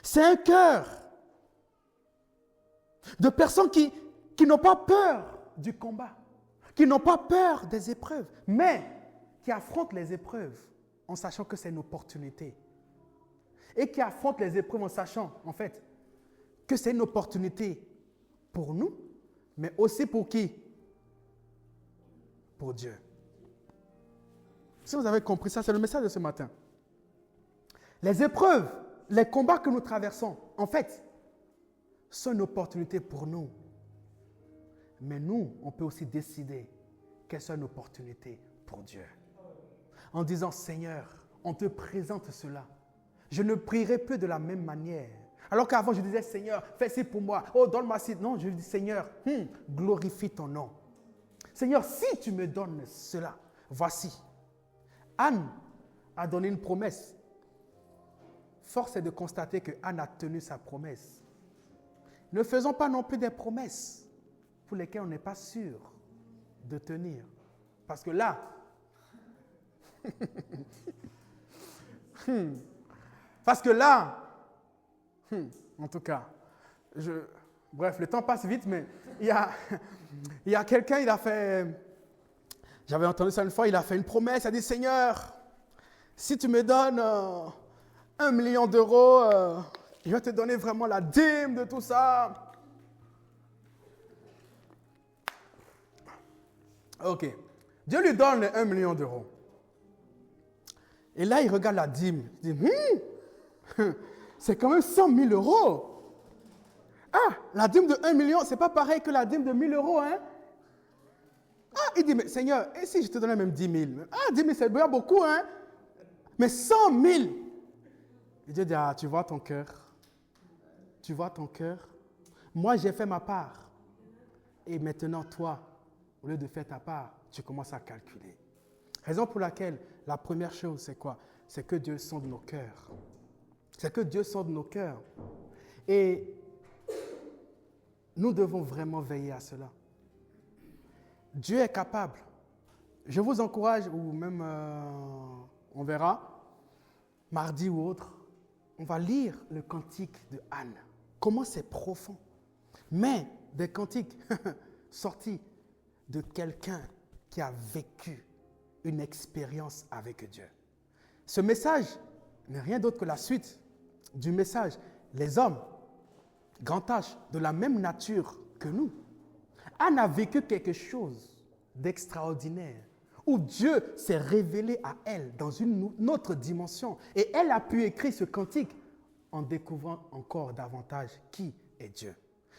C'est un cœur de personnes qui n'ont pas peur du combat, qui n'ont pas peur des épreuves, mais qui affrontent les épreuves en sachant que c'est une opportunité. Et qui affrontent les épreuves en sachant, en fait, que c'est une opportunité pour nous, mais aussi pour qui? Pour Dieu. Si vous avez compris ça, c'est le message de ce matin. Les épreuves, les combats que nous traversons, en fait, sont une opportunité pour nous. Mais nous, on peut aussi décider qu'elles sont une opportunité pour Dieu. En disant, Seigneur, on te présente cela. Je ne prierai plus de la même manière. Alors qu'avant, je disais, Seigneur, fais ci pour moi. Oh, donne-moi ci. Non, je dis, Seigneur, glorifie ton nom. Seigneur, si tu me donnes cela, voici. Anne a donné une promesse. Force est de constater que Anne a tenu sa promesse. Ne faisons pas non plus des promesses pour lesquelles on n'est pas sûr de tenir. Parce que là, en tout cas, bref, le temps passe vite, mais il y a quelqu'un, il a fait, j'avais entendu ça une fois, il a fait une promesse, il a dit, Seigneur, si tu me donnes 1 million d'euros, je vais te donner vraiment la dîme de tout ça. Ok, Dieu lui donne les 1 million d'euros. Et là, il regarde la dîme. Il dit, c'est quand même 100 000 euros. Ah, la dîme de 1 million, c'est pas pareil que la dîme de 1 000 euros, hein? Ah, il dit, mais Seigneur, et si je te donnais même 10 000? Ah, 10 000, c'est bien beaucoup, hein? Mais 100 000! Et Dieu dit, ah, tu vois ton cœur. Tu vois ton cœur. Moi, j'ai fait ma part. Et maintenant, toi, au lieu de faire ta part, tu commences à calculer. Raison pour laquelle, la première chose, c'est quoi? C'est que Dieu sonde nos cœurs. C'est que Dieu sonde nos cœurs. Et nous devons vraiment veiller à cela. Dieu est capable. Je vous encourage, ou même on verra, mardi ou autre, on va lire le cantique de Anne. Comment c'est profond. Mais des cantiques sortis de quelqu'un qui a vécu une expérience avec Dieu. Ce message n'est rien d'autre que la suite du message. Les hommes, grand H, de la même nature que nous. Anne a vécu quelque chose d'extraordinaire, où Dieu s'est révélé à elle dans une autre dimension. Et elle a pu écrire ce cantique en découvrant encore davantage qui est Dieu.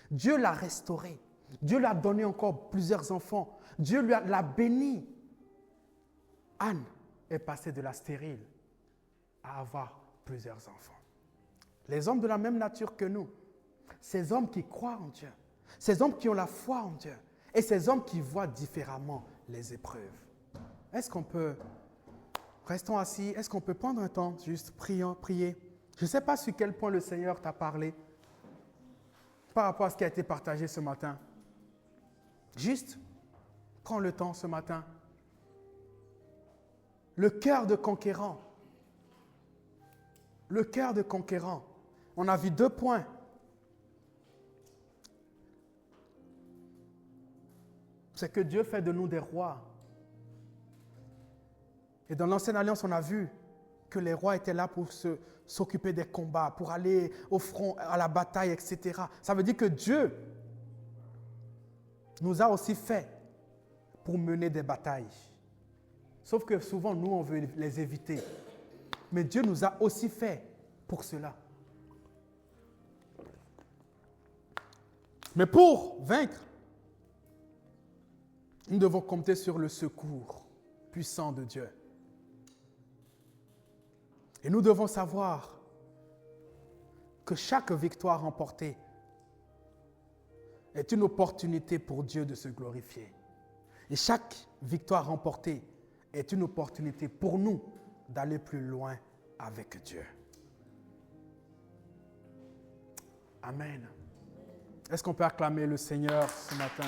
Dieu l'a restauré. Dieu lui a donné encore plusieurs enfants. Dieu l'a béni. Anne est passée de la stérile à avoir plusieurs enfants. Les hommes de la même nature que nous, ces hommes qui croient en Dieu, ces hommes qui ont la foi en Dieu et ces hommes qui voient différemment les épreuves. Est-ce qu'on peut, restons assis, est-ce qu'on peut prendre un temps, juste prier? Je ne sais pas sur quel point le Seigneur t'a parlé par rapport à ce qui a été partagé ce matin. Juste, prends le temps ce matin. Le cœur de conquérant. Le cœur de conquérant. On a vu 2 points. C'est que Dieu fait de nous des rois. Et dans l'Ancienne Alliance, on a vu que les rois étaient là pour s'occuper des combats, pour aller au front, à la bataille, etc. Ça veut dire que Dieu nous a aussi fait pour mener des batailles. Sauf que souvent, nous, on veut les éviter. Mais Dieu nous a aussi fait pour cela. Mais pour vaincre, nous devons compter sur le secours puissant de Dieu. Et nous devons savoir que chaque victoire remportée est une opportunité pour Dieu de se glorifier. Et chaque victoire remportée est une opportunité pour nous d'aller plus loin avec Dieu. Amen. Est-ce qu'on peut acclamer le Seigneur ce matin?